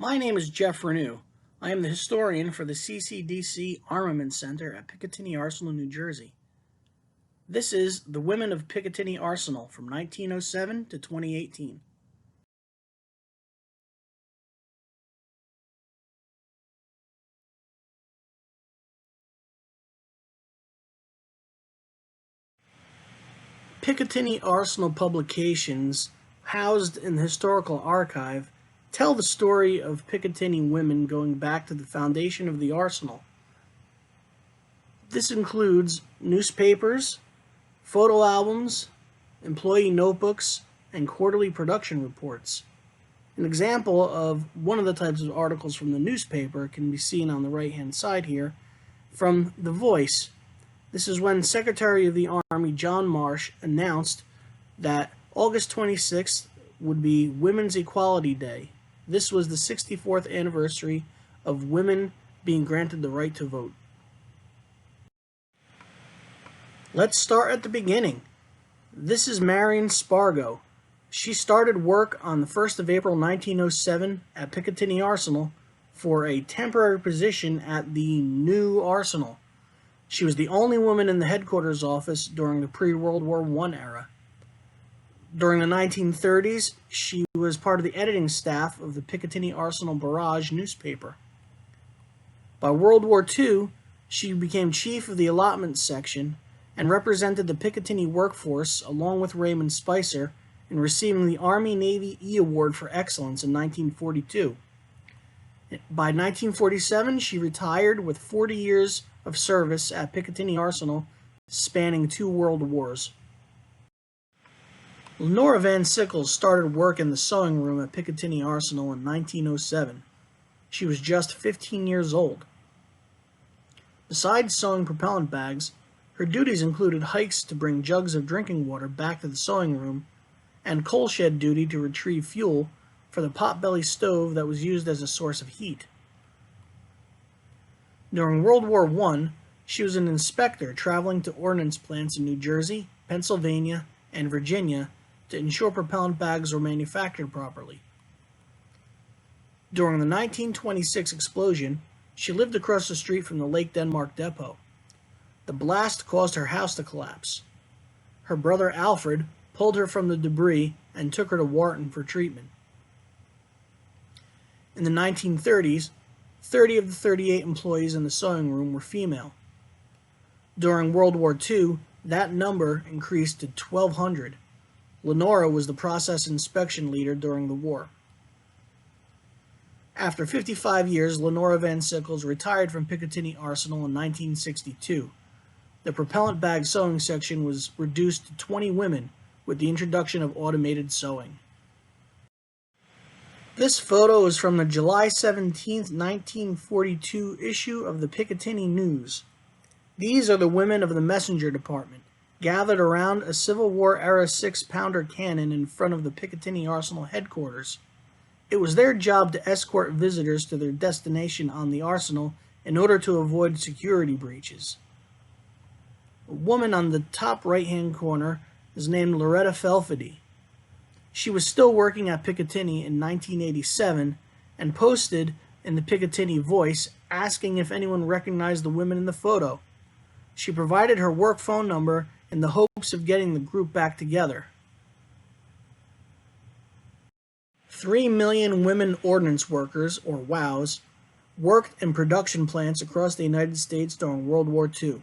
My name is Jeff Ranu. I am the historian for the CCDC Armament Center at Picatinny Arsenal, New Jersey. This is The Women of Picatinny Arsenal from 1907 to 2018. Picatinny Arsenal publications, housed in the Historical Archive, tell the story of Picatinny women going back to the foundation of the arsenal. This includes newspapers, photo albums, employee notebooks, and quarterly production reports. An example of one of the types of articles from the newspaper can be seen on the right-hand side here from The Voice. This is when Secretary of the Army John Marsh announced that August 26th would be Women's Equality Day. This was the 64th anniversary of women being granted the right to vote. Let's start at the beginning. This is Marion Spargo. She started work on the 1st of April 1907 at Picatinny Arsenal for a temporary position at the new arsenal. She was the only woman in the headquarters office during the pre-World War I era. During the 1930s, she was part of the editing staff of the Picatinny Arsenal Barrage newspaper. By World War II, she became chief of the allotment section and represented the Picatinny workforce along with Raymond Spicer in receiving the Army-Navy E Award for Excellence in 1942. By 1947, she retired with 40 years of service at Picatinny Arsenal, spanning 2 world wars. Lena Van Sickles started work in the sewing room at Picatinny Arsenal in 1907. She was just 15 years old. Besides sewing propellant bags, her duties included hikes to bring jugs of drinking water back to the sewing room and coal shed duty to retrieve fuel for the potbelly stove that was used as a source of heat. During World War I, she was an inspector traveling to ordnance plants in New Jersey, Pennsylvania, and Virginia to ensure propellant bags were manufactured properly. During the 1926 explosion, she lived across the street from the Lake Denmark depot. The blast caused her house to collapse. Her brother Alfred pulled her from the debris and took her to Wharton for treatment. In the 1930s, 30 of the 38 employees in the sewing room were female. During World War II, that number increased to 1,200. Lenora was the process inspection leader during the war. After 55 years, Lena Van Sickles retired from Picatinny Arsenal in 1962. The propellant bag sewing section was reduced to 20 women with the introduction of automated sewing. This photo is from the July 17, 1942 issue of the Picatinny News. These are the women of the messenger department, gathered around a Civil War-era 6-pounder cannon in front of the Picatinny Arsenal headquarters. It was their job to escort visitors to their destination on the arsenal in order to avoid security breaches. A woman on the top right-hand corner is named Loreta Falfody. She was still working at Picatinny in 1987 and posted in the Picatinny Voice asking if anyone recognized the women in the photo. She provided her work phone number in the hopes of getting the group back together. 3 million women ordnance workers, or WOWs, worked in production plants across the United States during World War II.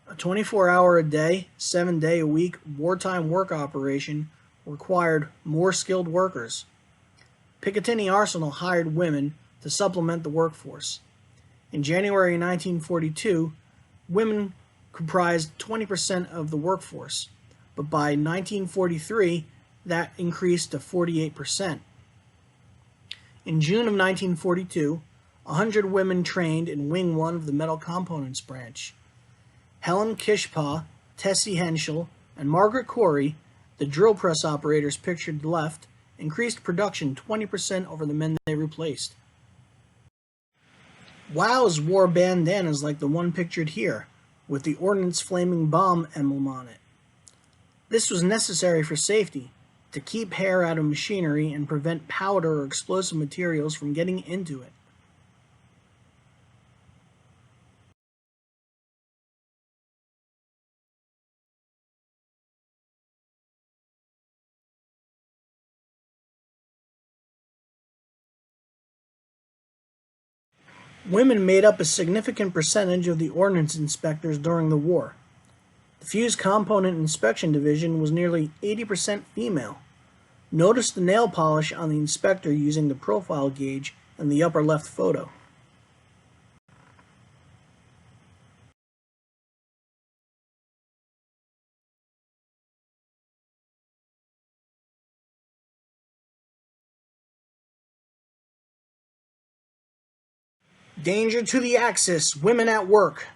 A 24-hour-a-day, 7-day-a-week wartime work operation required more skilled workers. Picatinny Arsenal hired women to supplement the workforce. In January 1942, women comprised 20% of the workforce, but by 1943, that increased to 48%. In June of 1942, 100 women trained in Wing 1 of the Metal Components Branch. Helen Kishpa, Tessie Henschel, and Margaret Corey, the drill press operators pictured left, increased production 20% over the men they replaced. WOWs wore bandanas like the one pictured here, with the Ordnance Flaming Bomb emblem on it. This was necessary for safety, to keep hair out of machinery and prevent powder or explosive materials from getting into it. Women made up a significant percentage of the ordnance inspectors during the war. The Fuse Component Inspection Division was nearly 80% female. Notice the nail polish on the inspector using the profile gauge in the upper left photo. Danger to the Axis, Women at Work.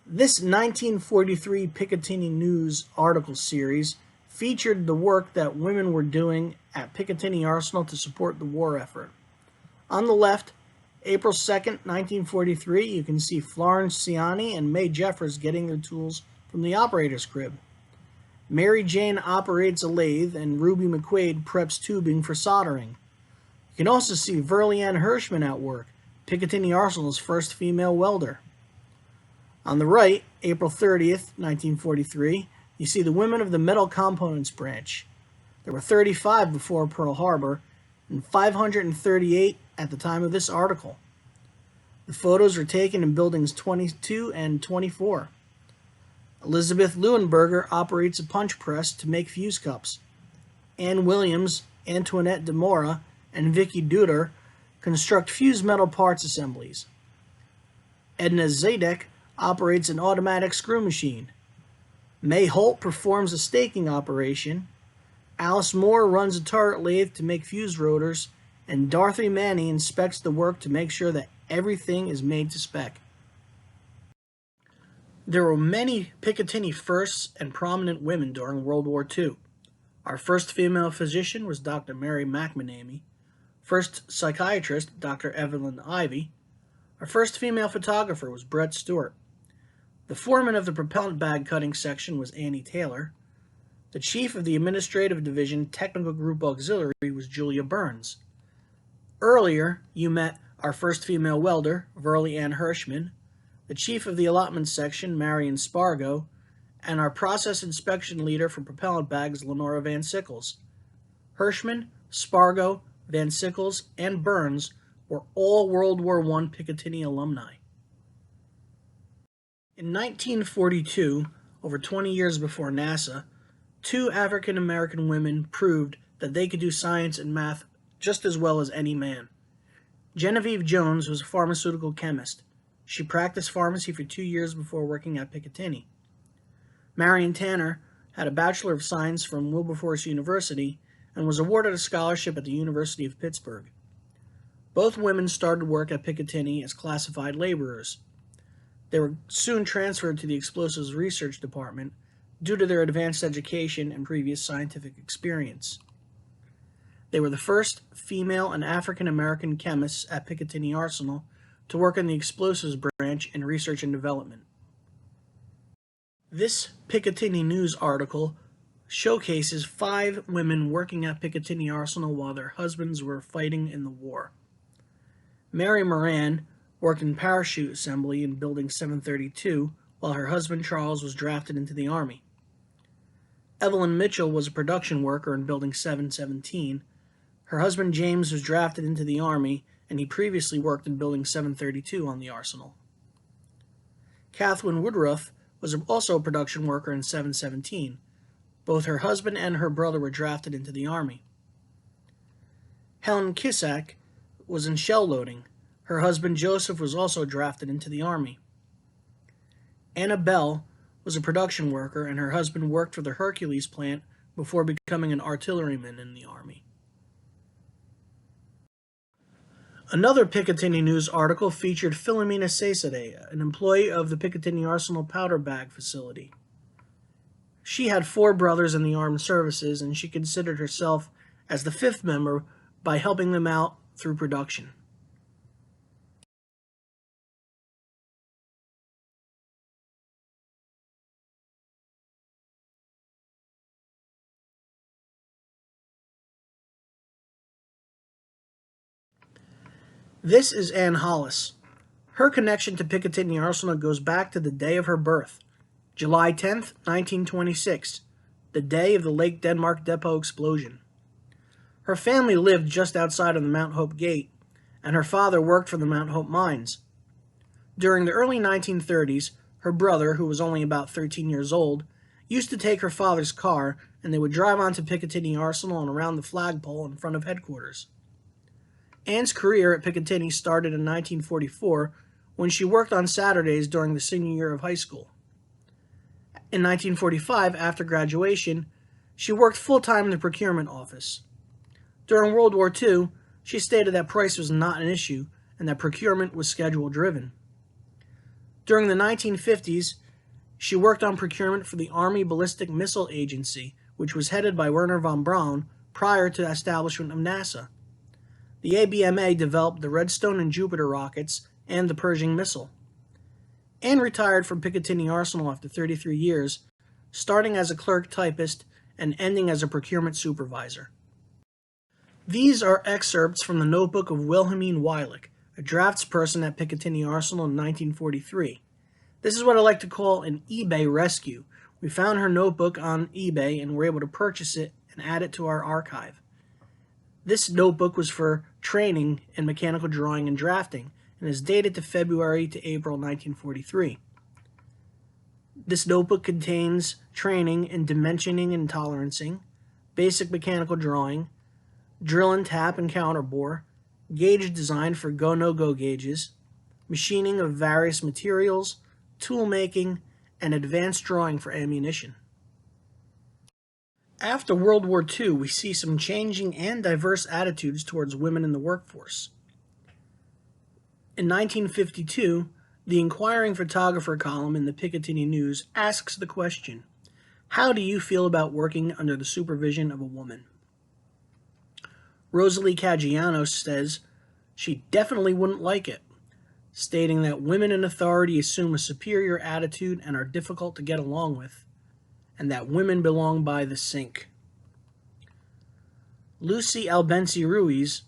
This 1943 Picatinny News article series featured the work that women were doing at Picatinny Arsenal to support the war effort. On the left, April 2nd, 1943, you can see Florence Ciani and May Jeffers getting their tools from the operator's crib. Mary Jane operates a lathe and Ruby McQuaid preps tubing for soldering. You can also see Verlianne Hirschman at work, Picatinny Arsenal's first female welder. On the right, April 30th, 1943, you see the women of the Metal Components branch. There were 35 before Pearl Harbor and 538 at the time of this article. The photos were taken in buildings 22 and 24. Elizabeth Leuenberger operates a punch press to make fuse cups. Ann Williams, Antoinette DeMora, and Vicky Duder construct fused metal parts assemblies. Edna Zadek operates an automatic screw machine. May Holt performs a staking operation. Alice Moore runs a turret lathe to make fuse rotors, and Dorothy Manny inspects the work to make sure that everything is made to spec. There were many Picatinny Firsts and prominent women during World War II. Our first female physician was Dr. Mary McManamy. First psychiatrist, Dr. Evelyn Ivy. Our first female photographer was Brett Stewart. The foreman of the propellant bag cutting section was Annie Taylor. The chief of the Administrative Division Technical Group Auxiliary was Julia Burns. Earlier, you met our first female welder, Verlianne Hirschman, the chief of the allotment section, Marion Spargo, and our process inspection leader for propellant bags, Lena Van Sickles. Hirschman, Spargo, Van Sickles, and Burns were all World War I Picatinny alumni. In 1942, over 20 years before NASA, two African American women proved that they could do science and math just as well as any man. Genevieve Jones was a pharmaceutical chemist. She practiced pharmacy for 2 years before working at Picatinny. Marion Tanner had a Bachelor of Science from Wilberforce University and was awarded a scholarship at the University of Pittsburgh. Both women started work at Picatinny as classified laborers. They were soon transferred to the Explosives Research Department due to their advanced education and previous scientific experience. They were the first female and African American chemists at Picatinny Arsenal to work in the explosives branch in research and development. This Picatinny News article showcases 5 women working at Picatinny Arsenal while their husbands were fighting in the war. Mary Moran worked in parachute assembly in Building 732 while her husband Charles was drafted into the Army. Evelyn Mitchell was a production worker in Building 717. Her husband James was drafted into the Army, and he previously worked in Building 732 on the Arsenal. Catherine Woodruff was also a production worker in 717. Both her husband and her brother were drafted into the Army. Helen Kissack was in shell loading. Her husband Joseph was also drafted into the Army. Anna Bell was a production worker, and her husband worked for the Hercules plant before becoming an artilleryman in the Army. Another Picatinny News article featured Philomena Cesare, an employee of the Picatinny Arsenal powder bag facility. She had 4 brothers in the armed services, and she considered herself as the 5th member by helping them out through production. This is Anne Hollis. Her connection to Picatinny Arsenal goes back to the day of her birth, July 10th, 1926, the day of the Lake Denmark Depot explosion. Her family lived just outside of the Mount Hope Gate, and her father worked for the Mount Hope mines. During the early 1930s, her brother, who was only about 13 years old, used to take her father's car, and they would drive on to Picatinny Arsenal and around the flagpole in front of headquarters. Anne's career at Picatinny started in 1944 when she worked on Saturdays during the senior year of high school. In 1945, after graduation, she worked full-time in the procurement office. During World War II, she stated that price was not an issue and that procurement was schedule-driven. During the 1950s, she worked on procurement for the Army Ballistic Missile Agency, which was headed by Wernher von Braun prior to the establishment of NASA. The ABMA developed the Redstone and Jupiter rockets and the Pershing missile. Anne retired from Picatinny Arsenal after 33 years, starting as a clerk typist and ending as a procurement supervisor. These are excerpts from the notebook of Wilhelmine Wylick, a draftsperson at Picatinny Arsenal in 1943. This is what I like to call an eBay rescue. We found her notebook on eBay and were able to purchase it and add it to our archive. This notebook was for training in mechanical drawing and drafting and is dated to February to April 1943. This notebook contains training in dimensioning and tolerancing, basic mechanical drawing, drill and tap and counterbore, gauge design for go-no-go gauges, machining of various materials, tool making, and advanced drawing for ammunition. After World War II, we see some changing and diverse attitudes towards women in the workforce. In 1952, the Inquiring Photographer column in the Picatinny News asks the question, "How do you feel about working under the supervision of a woman?" Rosalie Caggiano says she definitely wouldn't like it, stating that women in authority assume a superior attitude and are difficult to get along with, and that women belong by the sink. Lucy Albensi Ruiz,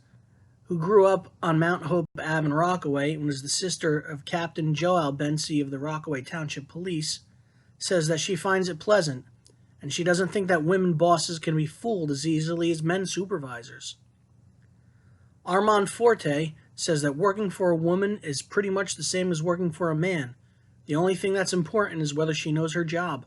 who grew up on Mount Hope Ave in Rockaway and was the sister of Captain Joe Albensi of the Rockaway Township Police, says that she finds it pleasant, and she doesn't think that women bosses can be fooled as easily as men supervisors. Armand Forte says that working for a woman is pretty much the same as working for a man. The only thing that's important is whether she knows her job.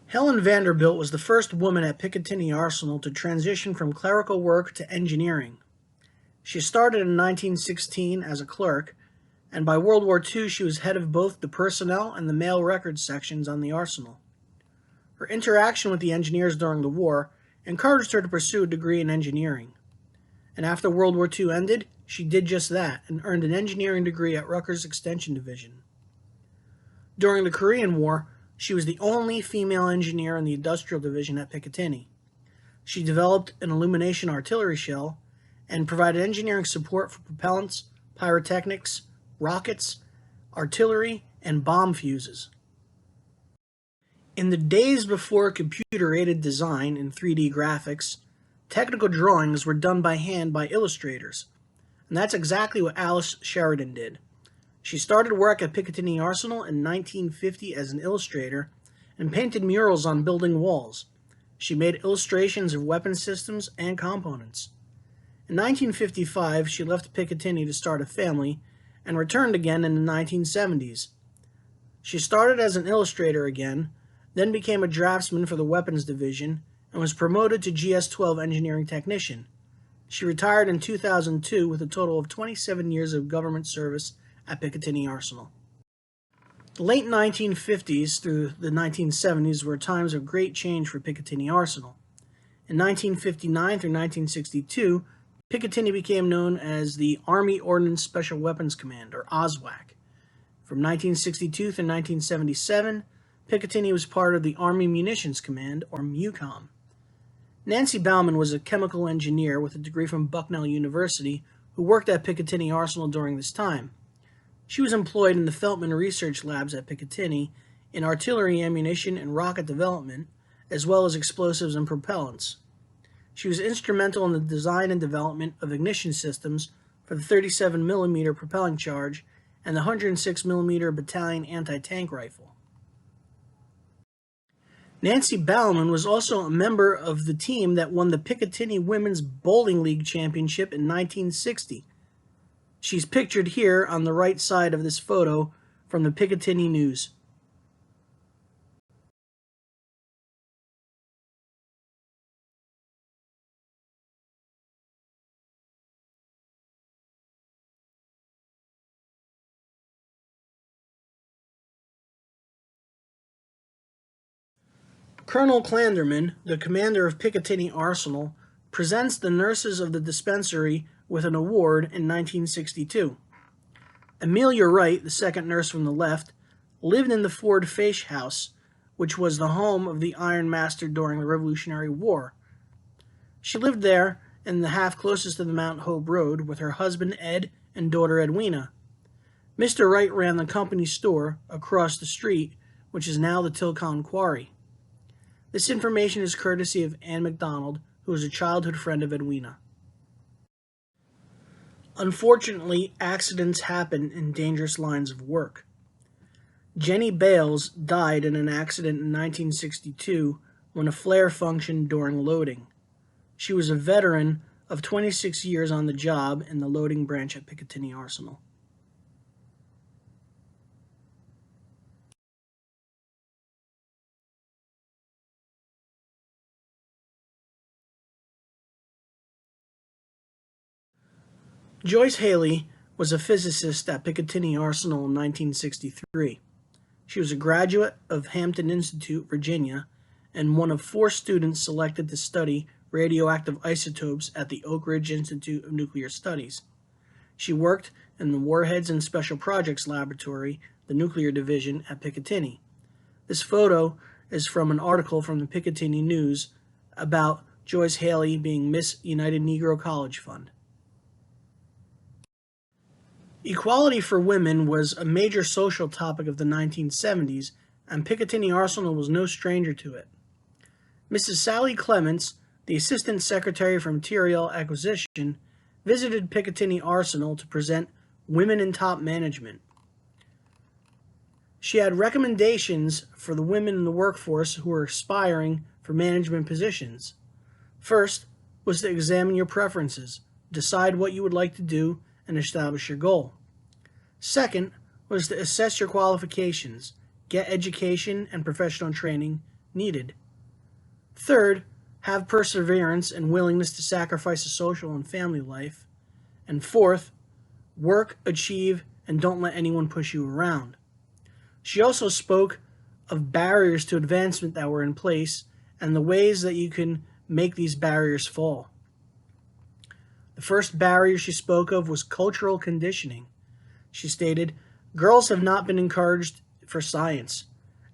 Helen Vanderbilt was the first woman at Picatinny Arsenal to transition from clerical work to engineering. She started in 1916 as a clerk, and by World War II she was head of both the personnel and the mail records sections on the Arsenal. Her interaction with the engineers during the war encouraged her to pursue a degree in engineering. And after World War II ended, she did just that and earned an engineering degree at Rutgers Extension Division. During the Korean War, she was the only female engineer in the industrial division at Picatinny. She developed an illumination artillery shell and provided engineering support for propellants, pyrotechnics, rockets, artillery, and bomb fuses. In the days before computer-aided design and 3D graphics, technical drawings were done by hand by illustrators, and that's exactly what Alice Sheridan did. She started work at Picatinny Arsenal in 1950 as an illustrator and painted murals on building walls. She made illustrations of weapon systems and components. In 1955, she left Picatinny to start a family and returned again in the 1970s. She started as an illustrator again, then became a draftsman for the weapons division, and was promoted to GS-12 engineering technician. She retired in 2002 with a total of 27 years of government service at Picatinny Arsenal. The late 1950s through the 1970s were times of great change for Picatinny Arsenal. In 1959 through 1962, Picatinny became known as the Army Ordnance Special Weapons Command, or OSWAC. From 1962 through 1977, Picatinny was part of the Army Munitions Command, or MUCOM. Nancy Bauman was a chemical engineer with a degree from Bucknell University who worked at Picatinny Arsenal during this time. She was employed in the Feltman Research Labs at Picatinny in artillery ammunition and rocket development, as well as explosives and propellants. She was instrumental in the design and development of ignition systems for the 37mm propelling charge and the 106mm battalion anti-tank rifle. Nancy Bauman was also a member of the team that won the Picatinny Women's Bowling League Championship in 1960. She's pictured here on the right side of this photo from the Picatinny News. Colonel Clanderman, the commander of Picatinny Arsenal, presents the nurses of the dispensary with an award in 1962. Emilia Wright, the second nurse from the left, lived in the Ford Faish house, which was the home of the Iron Master during the Revolutionary War. She lived there in the half closest to the Mount Hope Road with her husband Ed and daughter Edwina. Mr. Wright ran the company store across the street, which is now the Tilcon Quarry. This information is courtesy of Anne MacDonald, who was a childhood friend of Edwina. Unfortunately, accidents happen in dangerous lines of work. Jenny Bales died in an accident in 1962 when a flare functioned during loading. She was a veteran of 26 years on the job in the loading branch at Picatinny Arsenal. Joyce Haley was a physicist at Picatinny Arsenal in 1963. She was a graduate of Hampton Institute, Virginia, and one of 4 students selected to study radioactive isotopes at the Oak Ridge Institute of Nuclear Studies. She worked in the Warheads and Special Projects Laboratory, the Nuclear Division at Picatinny. This photo is from an article from the Picatinny News about Joyce Haley being Miss United Negro College Fund. Equality for women was a major social topic of the 1970s, and Picatinny Arsenal was no stranger to it. Mrs. Sally Clements, the Assistant Secretary for Material Acquisition, visited Picatinny Arsenal to present Women in Top Management. She had recommendations for the women in the workforce who were aspiring for management positions. First was to examine your preferences, decide what you would like to do, and establish your goal. Second was to assess your qualifications, get education and professional training needed. Third, have perseverance and willingness to sacrifice a social and family life. And fourth, work, achieve, and don't let anyone push you around. She also spoke of barriers to advancement that were in place and the ways that you can make these barriers fall. The first barrier she spoke of was cultural conditioning. She stated, "Girls have not been encouraged for science.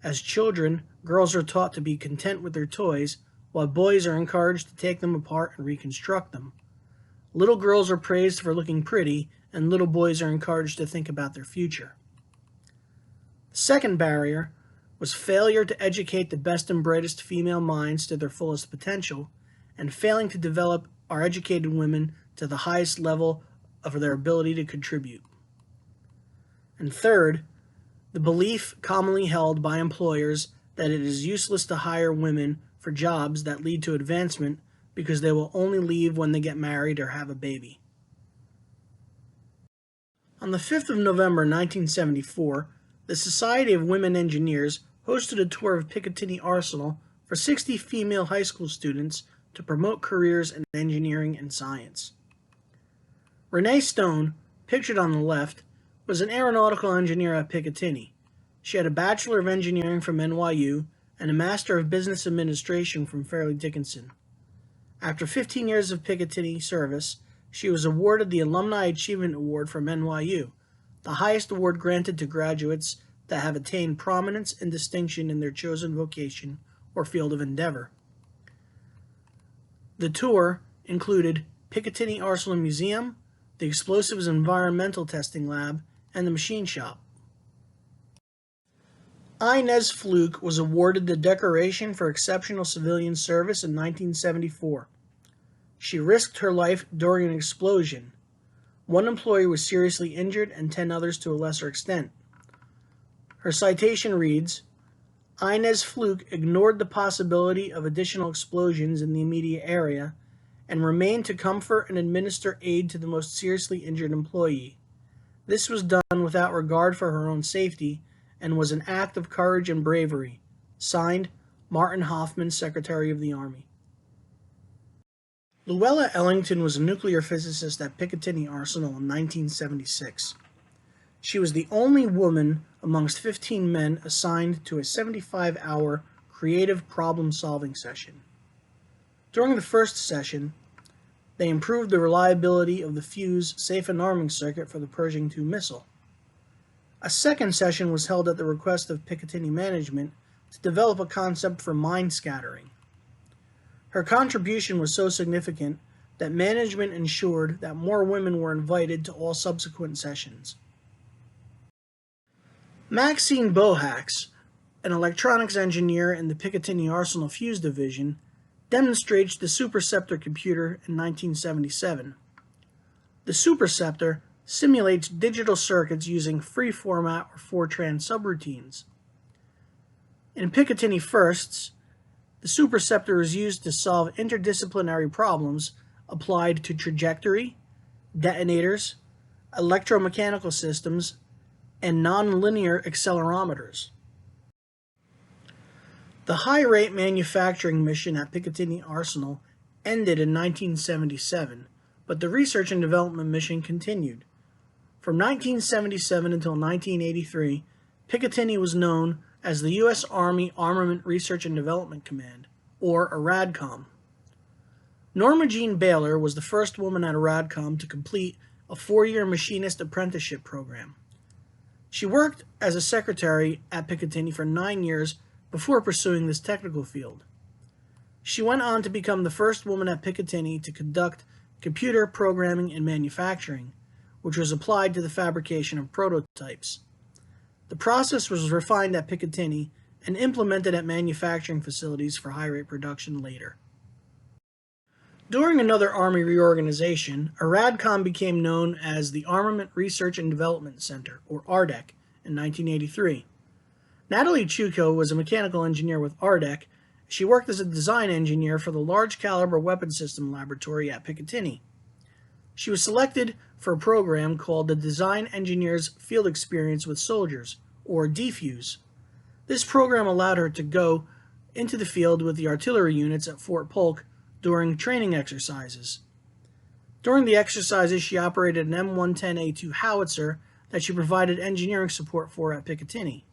As children, girls are taught to be content with their toys, while boys are encouraged to take them apart and reconstruct them. Little girls are praised for looking pretty, and little boys are encouraged to think about their future." The second barrier was failure to educate the best and brightest female minds to their fullest potential, and failing to develop our educated women to the highest level of their ability to contribute. And third, the belief commonly held by employers that it is useless to hire women for jobs that lead to advancement because they will only leave when they get married or have a baby. On the 5th of November 1974, the Society of Women Engineers hosted a tour of Picatinny Arsenal for 60 female high school students to promote careers in engineering and science. Renee Stone, pictured on the left, was an aeronautical engineer at Picatinny. She had a Bachelor of Engineering from NYU and a Master of Business Administration from Fairleigh Dickinson. After 15 years of Picatinny service, she was awarded the Alumni Achievement Award from NYU, the highest award granted to graduates that have attained prominence and distinction in their chosen vocation or field of endeavor. The tour included Picatinny Arsenal Museum, the Explosives Environmental Testing Lab, and the machine shop. Inez Fluke was awarded the Decoration for Exceptional Civilian Service in 1974. She risked her life during an explosion. One employee was seriously injured and 10 others to a lesser extent. Her citation reads, Inez Fluke ignored the possibility of additional explosions in the immediate area and remained to comfort and administer aid to the most seriously injured employee. This was done without regard for her own safety and was an act of courage and bravery. Signed, Martin Hoffman, Secretary of the Army. Luisa Ellington was a nuclear physicist at Picatinny Arsenal in 1976. She was the only woman amongst 15 men assigned to a 75-hour creative problem-solving session. During the first session, they improved the reliability of the fuse safe and arming circuit for the Pershing II missile. A second session was held at the request of Picatinny management to develop a concept for mine scattering. Her contribution was so significant that management ensured that more women were invited to all subsequent sessions. Maxine Bohax, an electronics engineer in the Picatinny Arsenal Fuse Division, demonstrates the Superceptor computer in 1977. The Superceptor simulates digital circuits using free format or Fortran subroutines. In Picatinny Firsts, the Superceptor is used to solve interdisciplinary problems applied to trajectory, detonators, electromechanical systems, and nonlinear accelerometers. The high-rate manufacturing mission at Picatinny Arsenal ended in 1977, but the research and development mission continued. From 1977 until 1983, Picatinny was known as the U.S. Army Armament Research and Development Command, or ARADCOM. Norma Jean Baylor was the first woman at ARADCOM to complete a 4-year machinist apprenticeship program. She worked as a secretary at Picatinny for 9 years before pursuing this technical field. She went on to become the first woman at Picatinny to conduct computer programming and manufacturing, which was applied to the fabrication of prototypes. The process was refined at Picatinny and implemented at manufacturing facilities for high-rate production later. During another Army reorganization, ARADCOM became known as the Armament Research and Development Center, or ARDEC, in 1983. Natalie Chiu was a mechanical engineer with ARDEC. She worked as a design engineer for the Large Caliber Weapon System Laboratory at Picatinny. She was selected for a program called the Design Engineers Field Experience with Soldiers, or DFUSE. This program allowed her to go into the field with the artillery units at Fort Polk during training exercises. During the exercises, she operated an M110A2 howitzer that she provided engineering support for at Picatinny.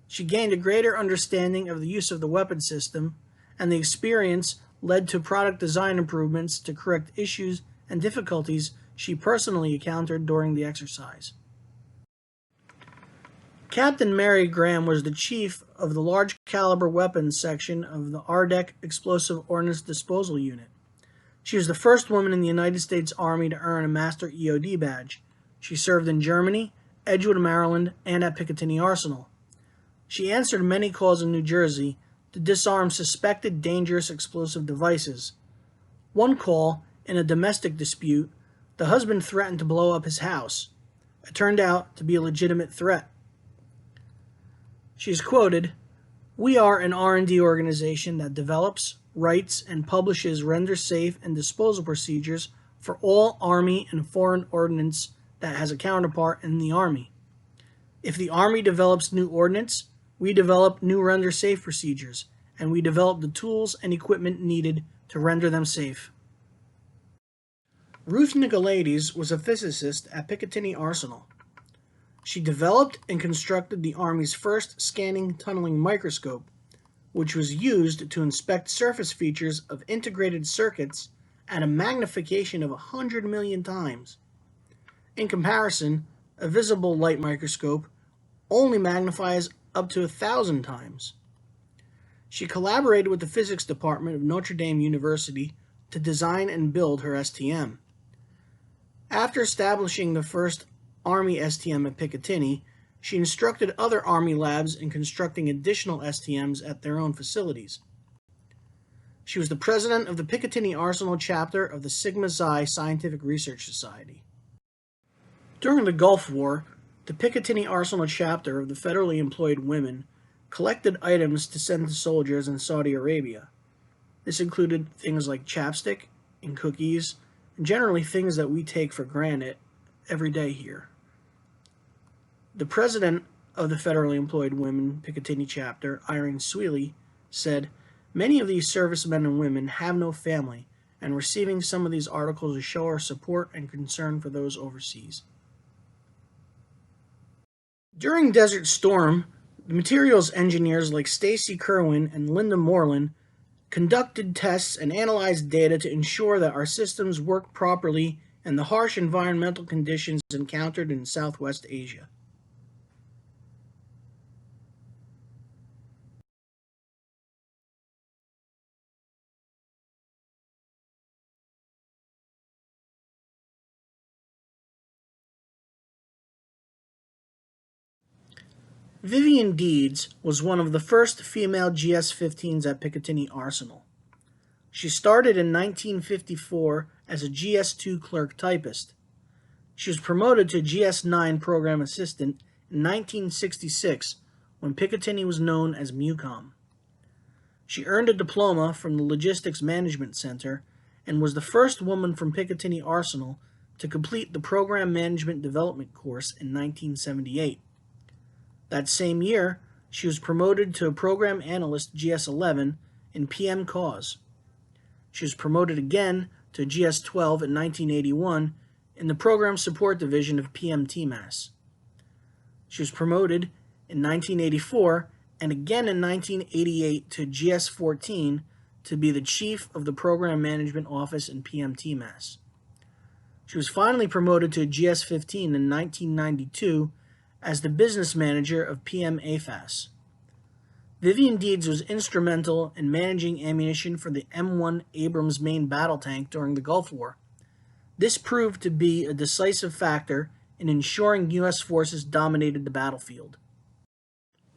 She gained a greater understanding of the use of the weapon system, and the experience led to product design improvements to correct issues and difficulties she personally encountered during the exercise. Captain Mary Graham was the chief of the Large Caliber Weapons section of the ARDEC Explosive Ordnance Disposal Unit. She was the first woman in the United States Army to earn a Master EOD badge. She served in Germany, Edgewood, Maryland, and at Picatinny Arsenal. She answered many calls in New Jersey to disarm suspected dangerous explosive devices. One call, in a domestic dispute, the husband threatened to blow up his house. It turned out to be a legitimate threat. She is quoted, "We are an R&D organization that develops, writes, and publishes render-safe and disposal procedures for all Army and foreign ordnance that has a counterpart in the Army. If the Army develops new ordnance, we develop new render-safe procedures, and we develop the tools and equipment needed to render them safe." Rita Negoladis was a physicist at Picatinny Arsenal. She developed and constructed the Army's first scanning tunneling microscope, which was used to inspect surface features of integrated circuits at a magnification of 100 million times. In comparison, a visible light microscope only magnifies up to 1,000 times. She collaborated with the physics department of Notre Dame University to design and build her STM. After establishing the first Army STM at Picatinny, she instructed other Army labs in constructing additional STMs at their own facilities. She was the president of the Picatinny Arsenal chapter of the Sigma Xi Scientific Research Society. During the Gulf War, the Picatinny Arsenal chapter of the federally employed women collected items to send to soldiers in Saudi Arabia. This included things like chapstick and cookies, and generally things that we take for granted every day here. The president of the federally employed women Picatinny chapter, Irene Sweely, said, "Many of these servicemen and women have no family, and receiving some of these articles will show our support and concern for those overseas." During Desert Storm, the materials engineers like Stacy Kerwin and Linda Moreland conducted tests and analyzed data to ensure that our systems work properly in the harsh environmental conditions encountered in Southwest Asia. Vivian Deeds was one of the first female GS-15s at Picatinny Arsenal. She started in 1954 as a GS-2 clerk typist. She was promoted to GS-9 program assistant in 1966 when Picatinny was known as MUCOM. She earned a diploma from the Logistics Management Center and was the first woman from Picatinny Arsenal to complete the Program Management Development course in 1978. That same year, she was promoted to a Program Analyst GS-11 in PM Cause. She was promoted again to GS-12 in 1981 in the Program Support Division of PM TMAS. She was promoted in 1984 and again in 1988 to GS-14 to be the Chief of the Program Management Office in PM TMAS. She was finally promoted to GS-15 in 1992 as the business manager of PM AFAS. Vivian Deeds was instrumental in managing ammunition for the M1 Abrams main battle tank during the Gulf War. This proved to be a decisive factor in ensuring U.S. forces dominated the battlefield.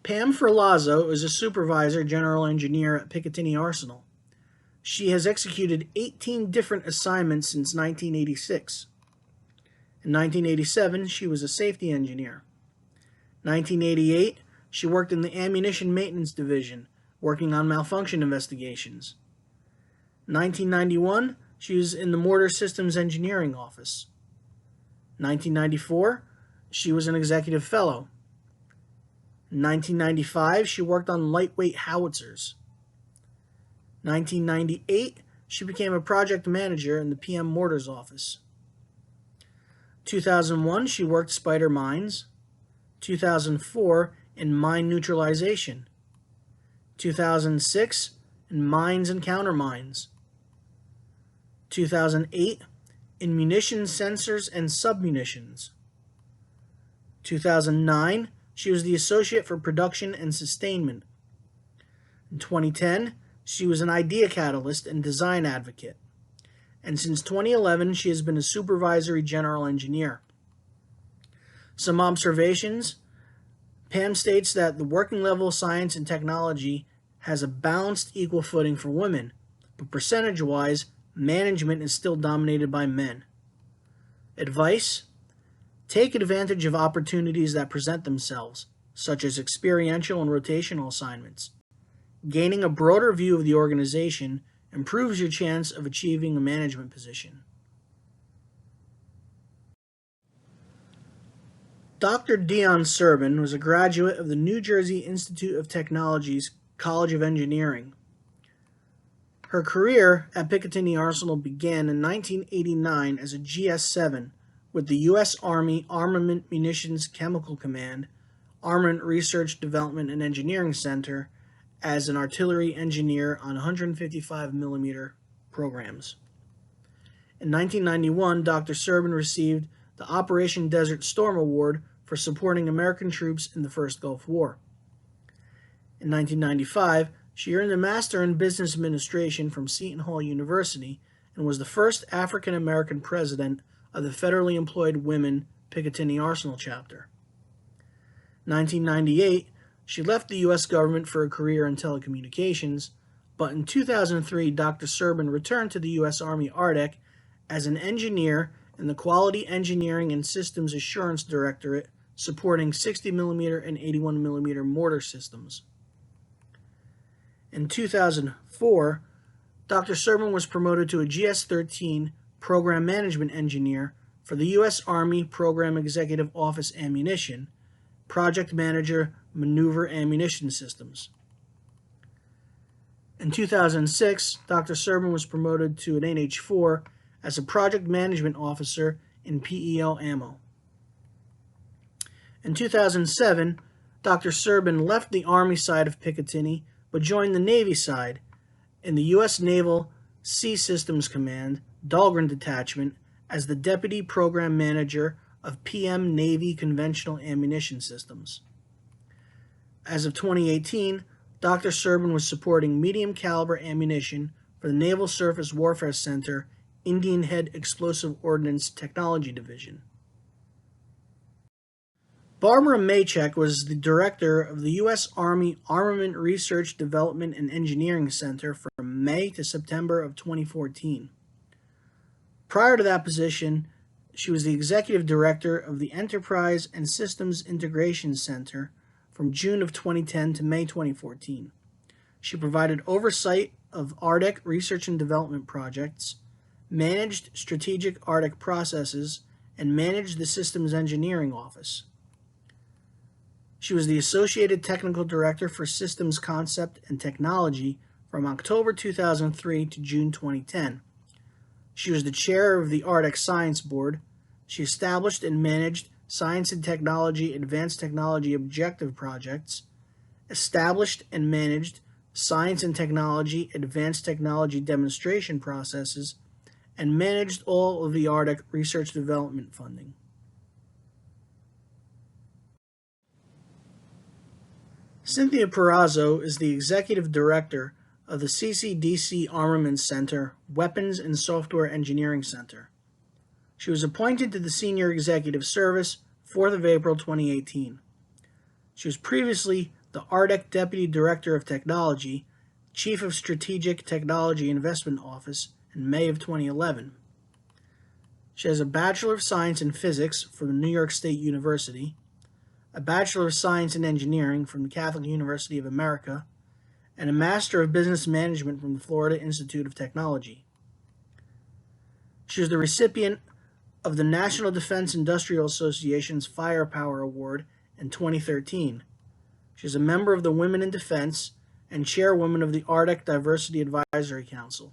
Pam Ferlazzo is a supervisor general engineer at Picatinny Arsenal. She has executed 18 different assignments since 1986. In 1987, she was a safety engineer. 1988, she worked in the Ammunition Maintenance Division, working on malfunction investigations. 1991, she was in the Mortar Systems Engineering Office. 1994, she was an Executive Fellow. In 1995, she worked on lightweight howitzers. 1998, she became a project manager in the PM Mortars Office. 2001, she worked Spider Mines. 2004, in mine neutralization. 2006, in mines and countermines. 2008, in munitions sensors and submunitions. 2009, she was the Associate for Production and Sustainment. In 2010, she was an idea catalyst and design advocate. And since 2011, she has been a supervisory general engineer. Some observations. Pam states that the working level of science and technology has a balanced equal footing for women, but percentage-wise, management is still dominated by men. Advice: take advantage of opportunities that present themselves, such as experiential and rotational assignments. Gaining a broader view of the organization improves your chance of achieving a management position. Dr. Deon Serbin was a graduate of the New Jersey Institute of Technology's College of Engineering. Her career at Picatinny Arsenal began in 1989 as a GS-7 with the USARMY Armament Munitions Chemical Command, Armament Research Development and Engineering Center, as an artillery engineer on 155mm programs. In 1991, Dr. Serbin received the Operation Desert Storm Award for supporting American troops in the First Gulf War. In 1995, she earned a Master in Business Administration from Seton Hall University and was the first African American president of the federally employed women Picatinny Arsenal chapter. In 1998, she left the U.S. government for a career in telecommunications, but in 2003, Dr. Serbin returned to the U.S. Army ARDEC as an engineer in the Quality Engineering and Systems Assurance Directorate, supporting 60mm and 81mm mortar systems. In 2004, Dr. Serbin was promoted to a GS-13 Program Management Engineer for the U.S. Army Program Executive Office Ammunition, Project Manager, Maneuver Ammunition Systems. In 2006, Dr. Serbin was promoted to an NH-4 as a Project Management Officer in PEO Ammo. In 2007, Dr. Serbin left the Army side of Picatinny but joined the Navy side in the U.S. Naval Sea Systems Command, Dahlgren Detachment, as the Deputy Program Manager of PM Navy Conventional Ammunition Systems. As of 2018, Dr. Serbin was supporting medium-caliber ammunition for the Naval Surface Warfare Center Indian Head Explosive Ordnance Technology Division. Barbara Maychek was the director of the U.S. Army Armament Research, Development, and Engineering Center from May to September of 2014. Prior to that position, she was the executive director of the Enterprise and Systems Integration Center from June of 2010 to May 2014. She provided oversight of ARDEC research and development projects, managed strategic ARDEC processes, and managed the Systems Engineering Office. She was the Associated Technical Director for Systems Concept and Technology from October 2003 to June 2010. She was the chair of the ARDEC Science Board. She established and managed Science and Technology Advanced Technology Objective Projects, established and managed Science and Technology Advanced Technology Demonstration Processes, and managed all of the ARDEC research development funding. Cynthia Perazzo is the Executive Director of the CCDC Armaments Center Weapons and Software Engineering Center. She was appointed to the Senior Executive Service 4th of April 2018. She was previously the ARDEC Deputy Director of Technology, Chief of Strategic Technology Investment Office in May of 2011. She has a Bachelor of Science in Physics from New York State University, a Bachelor of Science in Engineering from the Catholic University of America, and a Master of Business Management from the Florida Institute of Technology. She was the recipient of the National Defense Industrial Association's Firepower Award in 2013. She is a member of the Women in Defense and chairwoman of the ARDEC Diversity Advisory Council.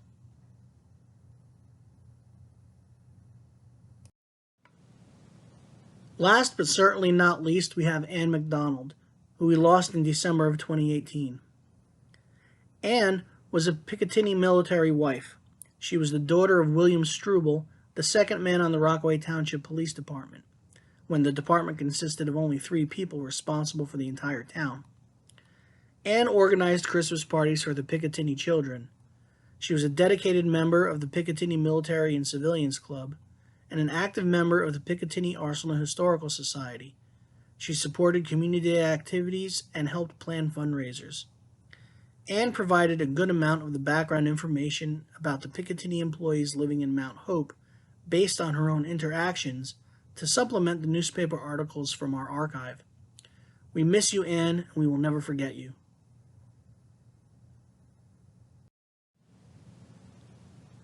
Last but certainly not least, we have Anne McDonald, who we lost in December of 2018. Anne was a Picatinny military wife. She was the daughter of William Struble, the second man on the Rockaway Township Police Department, when the department consisted of only 3 people responsible for the entire town. Anne organized Christmas parties for the Picatinny children. She was a dedicated member of the Picatinny Military and Civilians Club, and an active member of the Picatinny Arsenal Historical Society. She supported community activities and helped plan fundraisers. Anne provided a good amount of the background information about the Picatinny employees living in Mount Hope based on her own interactions to supplement the newspaper articles from our archive. We miss you, Anne, and we will never forget you.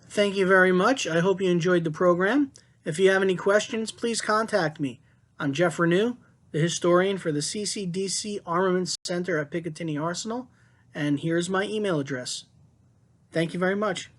Thank you very much. I hope you enjoyed the program. If you have any questions, please contact me. I'm Jeff Ranu, the historian for the CCDC Armaments Center at Picatinny Arsenal, and here's my email address. Thank you very much.